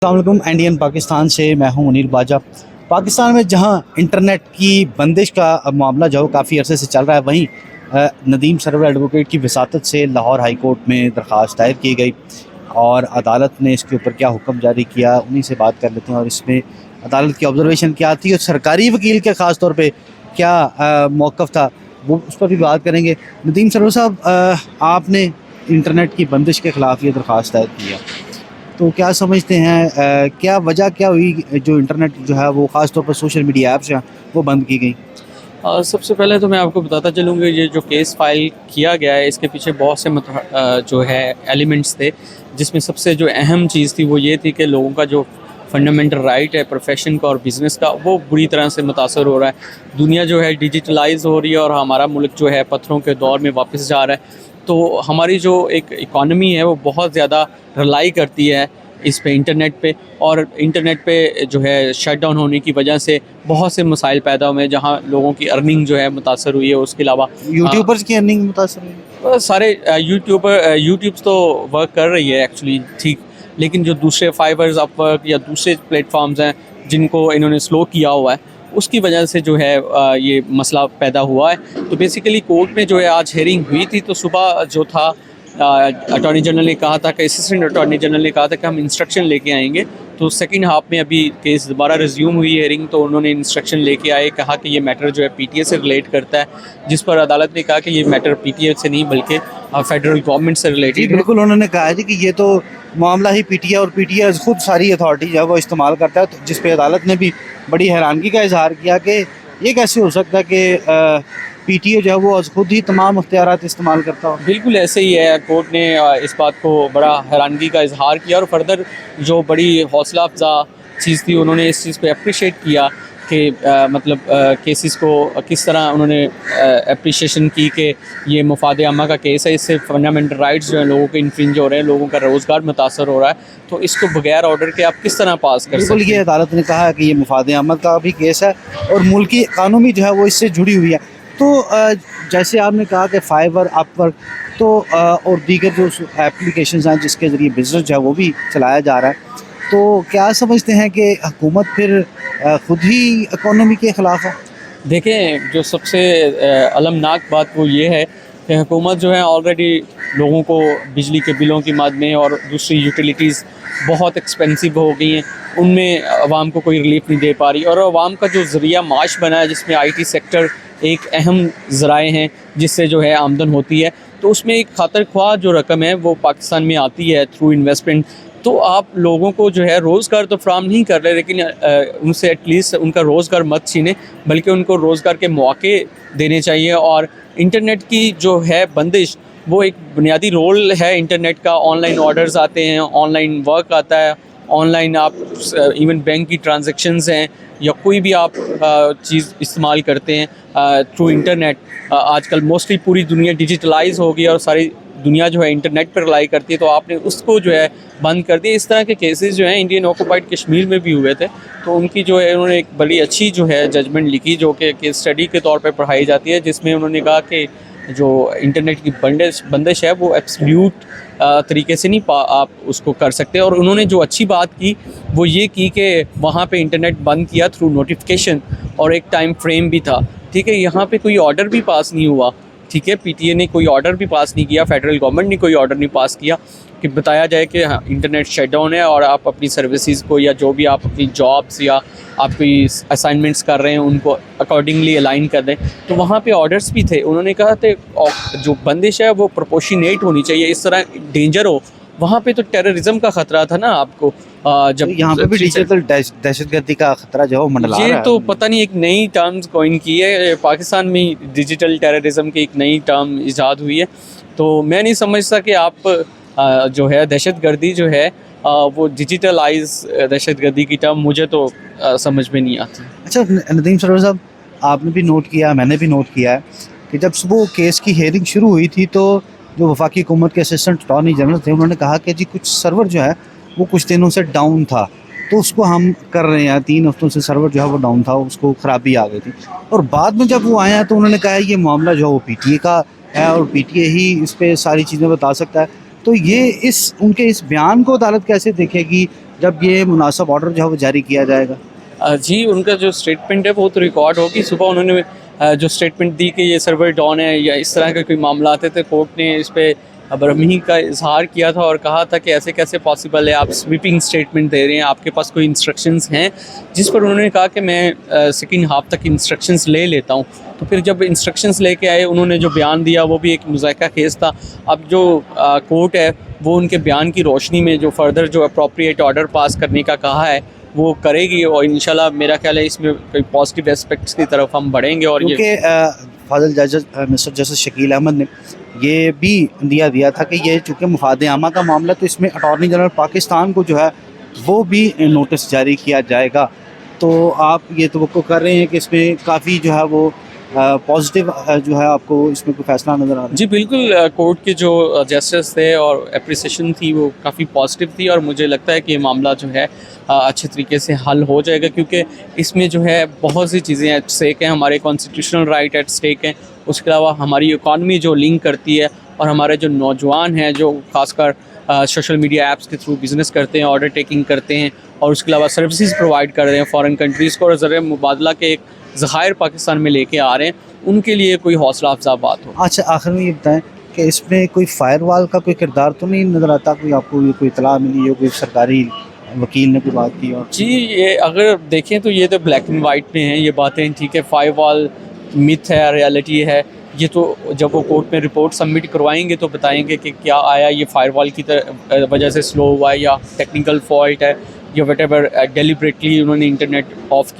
अस्सलामुअलैकुम इंडियन पाकिस्तान से मैं हूं मुनीर बाजा। पाकिस्तान में जहां इंटरनेट की बंदिश का मामला जो काफ़ी अरसे से चल रहा है, वहीं नदीम सरवर एडवोकेट की वसातत से लाहौर हाई कोर्ट में दरख्वास्त दायर की गई और अदालत ने इसके ऊपर क्या हुक्म जारी किया, उन्हीं से बात कर लेते हैं। और इसमें अदालत की ऑब्जर्वेशन क्या थी और सरकारी वकील के ख़ास तौर पर क्या मौक़िफ़ था, वो उस पर भी बात करेंगे। नदीम सरवर साहब, आपने इंटरनेट की बंदिश के ख़िलाफ़ ये दरख्वास्त दायर किया, तो क्या समझते हैं क्या वजह क्या हुई जो इंटरनेट जो है वो ख़ास तौर पर सोशल मीडिया ऐप्स हैं वो बंद की गई? सबसे पहले तो मैं आपको बताता चलूँगा, ये जो केस फाइल किया गया है इसके पीछे बहुत से जो है एलिमेंट्स थे, जिसमें सबसे जो अहम चीज़ थी वो ये थी कि लोगों का जो फंडामेंटल राइट है प्रोफेशन का और बिज़नेस का, वो बुरी तरह से मुतासर हो रहा है। दुनिया जो है डिजिटलाइज हो रही है और हमारा मुल्क जो है पत्थरों के दौर में वापस जा रहा है। तो हमारी जो एक इकॉनमी है वो बहुत ज़्यादा रिलाई करती है इस पे, इंटरनेट पे, और इंटरनेट पे जो है शट डाउन होने की वजह से बहुत से मसाइल पैदा हुए हैं, जहाँ लोगों की अर्निंग जो है मुतासर हुई है। उसके अलावा यूट्यूबर्स की अर्निंग मुतासर हुई? सारे यूट्यूब तो वर्क कर रही है एक्चुअली ठीक, लेकिन जो दूसरे फाइवर्स, अपवर्क या दूसरे प्लेटफॉर्म्स हैं जिनको इन्होंने स्लो किया हुआ है, उसकी वजह से जो है ये मसला पैदा हुआ है। तो बेसिकली कोर्ट में जो है आज हेयरिंग हुई थी, तो सुबह जो था अटॉर्नी जनरल ने कहा था कि असिस्टेंट अटॉर्नी जनरल ने कहा था कि हम इंस्ट्रक्शन लेके आएंगे। तो सेकंड हाफ में अभी केस दोबारा रिज्यूम हुई हेयरिंग, तो उन्होंने इंस्ट्रक्शन लेके आए, कहा कि ये मैटर जो है पीटीए से रिलेट करता है, जिस पर अदालत ने कहा कि ये मैटर पीटीए से नहीं बल्कि फेडरल गवर्नमेंट से रिलेटेड है। बिल्कुल, उन्होंने कहा है कि ये तो मामला ही पीटीए और पीटीए खुद सारी अथॉरिटी जो है वो इस्तेमाल करता है, तो जिस पे अदालत ने भी बड़ी हैरानगी का इजहार किया कि ये कैसे हो सकता है कि पीटीए जो है वो खुद ही तमाम अख्तियारात इस्तेमाल करता हो। बिल्कुल ऐसे ही है। कोर्ट ने इस बात को बड़ा हैरानगी का इजहार किया और फर्दर जो बड़ी हौसला अफजा चीज़ थी, उन्होंने इस चीज़ पे अप्रिशिएट किया कि मतलब केसेस को किस तरह उन्होंने अप्रिशिएशन की कि ये मुफाद आमा का केस है, इससे फंडामेंटल राइट्स जो हैं लोगों के इन्फ्रिंज हो रहे हैं, लोगों का रोज़गार मुतासर हो रहा है, तो इसको बगैर ऑर्डर के आप किस तरह पास कर सकते हैं। बिल्कुल, ये अदालत ने कहा है कि ये मुफाद आमा का भी केस है और मुल्क की इकानमी जो है वो इससे जुड़ी हुई है। तो जैसे आपने कहा कि फाइवर, अपवर्क तो और दीगर जो एप्लीकेशंस हैं जिसके ज़रिए बिज़नेस जो है वो भी चलाया जा रहा है, तो क्या समझते हैं कि हुकूमत फिर ख़ुद ही इकोनॉमी के ख़िलाफ़ है? देखें, जो सबसे अलमनाक बात वो ये है कि हुकूमत जो है ऑलरेडी लोगों को बिजली के बिलों की मद में और दूसरी यूटिलिटीज़ बहुत एक्सपेंसिव हो गई हैं, उनमें आवाम को कोई रिलीफ नहीं दे पा रही। और आवाम का जो ज़रिया माश बना है, जिसमें आईटी सेक्टर एक अहम ज़राए हैं जिससे जो है आमदन होती है, तो उसमें एक खातर ख्वाह जो रकम है वो पाकिस्तान में आती है थ्रू इन्वेस्टमेंट। तो आप लोगों को जो है रोज़गार तो फ्राहम नहीं कर रहे, लेकिन उनसे एटलीस्ट उनका रोज़गार मत छीने, बल्कि उनको रोज़गार के मौके देने चाहिए। और इंटरनेट की जो है बंदिश, वो एक बुनियादी रोल है इंटरनेट का। ऑनलाइन ऑर्डर्स आते हैं, ऑनलाइन वर्क आता है, ऑनलाइन आप इवन बैंक की ट्रांजैक्शंस हैं या कोई भी आप चीज़ इस्तेमाल करते हैं थ्रू इंटरनेट। आजकल मोस्टली पूरी दुनिया डिजिटलाइज हो गई और सारी दुनिया जो है इंटरनेट पर रिलाई करती है, तो आपने उसको जो है बंद कर दिया। इस तरह के केसेस जो हैं इंडियन ऑक्यूपाइड कश्मीर में भी हुए थे, तो उनकी जो है उन्होंने एक बड़ी अच्छी जो है जजमेंट लिखी, जो कि केस स्टडी के तौर पर पढ़ाई जाती है, जिसमें उन्होंने कहा कि जो इंटरनेट की बंदिश है वो एब्सोल्यूट तरीके से नहीं आप उसको कर सकते। और उन्होंने जो अच्छी बात की वो ये की कि वहाँ पे इंटरनेट बंद किया थ्रू नोटिफिकेशन और एक टाइम फ्रेम भी था। ठीक है, यहाँ पे कोई ऑर्डर भी पास नहीं हुआ। ठीक है, पीटीए ने कोई ऑर्डर भी पास नहीं किया, फेडरल गवर्नमेंट ने कोई ऑर्डर नहीं पास किया कि बताया जाए कि हाँ इंटरनेट शटडाउन है और आप अपनी सर्विसेज को या जो भी आप अपनी जॉब्स या आप कोई असाइनमेंट्स कर रहे हैं उनको अकॉर्डिंगली अलाइन कर दें। तो वहाँ पे ऑर्डर्स भी थे। उन्होंने कहा थे जो बंदिश है वो प्रोपोर्शनेट होनी चाहिए, इस तरह डेंजर हो। वहाँ पे तो टेररिज्म का ख़तरा था ना आपको, जब यहाँ पे भी डिजिटल दहशतगर्दी का खतरा जो है वो मंडरा रहा है। ये तो पता नहीं, एक नई टर्म्स कॉइन की है पाकिस्तान में, डिजिटल टेररिज्म की एक नई टर्म इजाद हुई है। तो मैं नहीं समझता कि आप जो है दहशतगर्दी जो है वो डिजिटलाइज दहशतगर्दी की टर्म मुझे तो समझ में नहीं आती। अच्छा नदीम सरवर साहब, आपने भी नोट किया, मैंने भी नोट किया है कि जब सुबह केस की हेयरिंग शुरू हुई थी, तो जो वफाकी हुकूमत के असिस्टेंट अटॉर्नी जनरल थे, उन्होंने कहा कि जी कुछ सर्वर जो है वो कुछ दिनों से डाउन था, तो उसको हम कर रहे हैं। 3 हफ्तों से सर्वर जो है वो डाउन था, उसको ख़राबी आ गई थी। और बाद में जब वो आए हैं तो उन्होंने कहा ये मामला जो है वो पीटीए का है और पीटीए ही इस पर सारी चीज़ें बता सकता है। तो ये उनके इस बयान को अदालत कैसे देखेगी जब ये मुनासिब ऑर्डर जो है वो जारी किया जाएगा? जी, उनका जो स्टेटमेंट है वो तो रिकॉर्ड होगी। सुबह उन्होंने जो स्टेटमेंट दी कि ये सर्वर डाउन है या इस तरह के कोई मामला आते थे, कोर्ट ने इस पे बरहमी का इजहार किया था और कहा था कि ऐसे कैसे पॉसिबल है, आप स्वीपिंग स्टेटमेंट दे रहे हैं, आपके पास कोई इंस्ट्रक्शंस हैं। जिस पर उन्होंने कहा कि मैं सेकंड हाफ तक इंस्ट्रक्शंस ले लेता हूँ। तो फिर जब इंस्ट्रक्शंस लेके आए, उन्होंने जो बयान दिया वो भी एक मुज़ायका केस था। अब जो कोर्ट है वो उनके बयान की रोशनी में जो फर्दर जो अप्रोप्रिएट ऑर्डर पास करने का कहा है वो करेगी और इंशाल्लाह मेरा ख्याल है इसमें कोई पॉजिटिव एस्पेक्ट्स की तरफ हम बढ़ेंगे। और ये क्योंकि फाजिल जज मिस्टर जस्टिस शकील अहमद ने ये भी दिया था कि ये चूँकि मुफाद आमा का मामला, तो इसमें अटॉर्नी जनरल पाकिस्तान को जो है वो भी नोटिस जारी किया जाएगा। तो आप ये तवक्को कर रहे हैं कि इसमें काफ़ी जो है वो पॉजिटिव जो है आपको इसमें कोई फैसला नज़र आ रहा है? जी बिल्कुल, कोर्ट के जो जस्टिस थे और एप्रिसिएशन थी वो काफ़ी पॉजिटिव थी और मुझे लगता है कि ये मामला जो है अच्छे तरीके से हल हो जाएगा, क्योंकि इसमें जो है बहुत सी चीज़ें एट स्टेक हैं। हमारे कॉन्स्टिट्यूशनल राइट एट स्टेक हैं, उसके अलावा हमारी इकॉनमी जो लिंक करती है और हमारे जो नौजवान हैं जो खासकर सोशल मीडिया ऐप्स के थ्रू बिज़नेस करते हैं, ऑर्डर टेकिंग करते हैं और उसके अलावा सर्विसेज प्रोवाइड कर रहे हैं फॉरेन कंट्रीज़ को और ज़रिए मुबादला के एक ज़खायर पाकिस्तान में लेके आ रहे हैं, उनके लिए कोई हौसला अफजा बात हो। अच्छा, आखिर में ये बताएं कि इसमें कोई फायरवॉल का कोई किरदार तो नहीं नज़र आता? कोई आपको कोई इतला मिली हो, कोई सरकारी वकील ने कोई बात की हो? जी, ये अगर देखें तो ये तो ब्लैक एंड वाइट में हैं ये बातें, ठीक है। फायरवॉल मिथ है, रियलिटी है, ये तो जब वो कोर्ट में रिपोर्ट सबमिट करवाएंगे तो बताएंगे कि क्या आया ये फायरवॉल की वजह से स्लो हुआ है या टेक्निकल फॉल्ट है या वट एवर डेलिबरेटली उन्होंने इंटरनेट ऑफ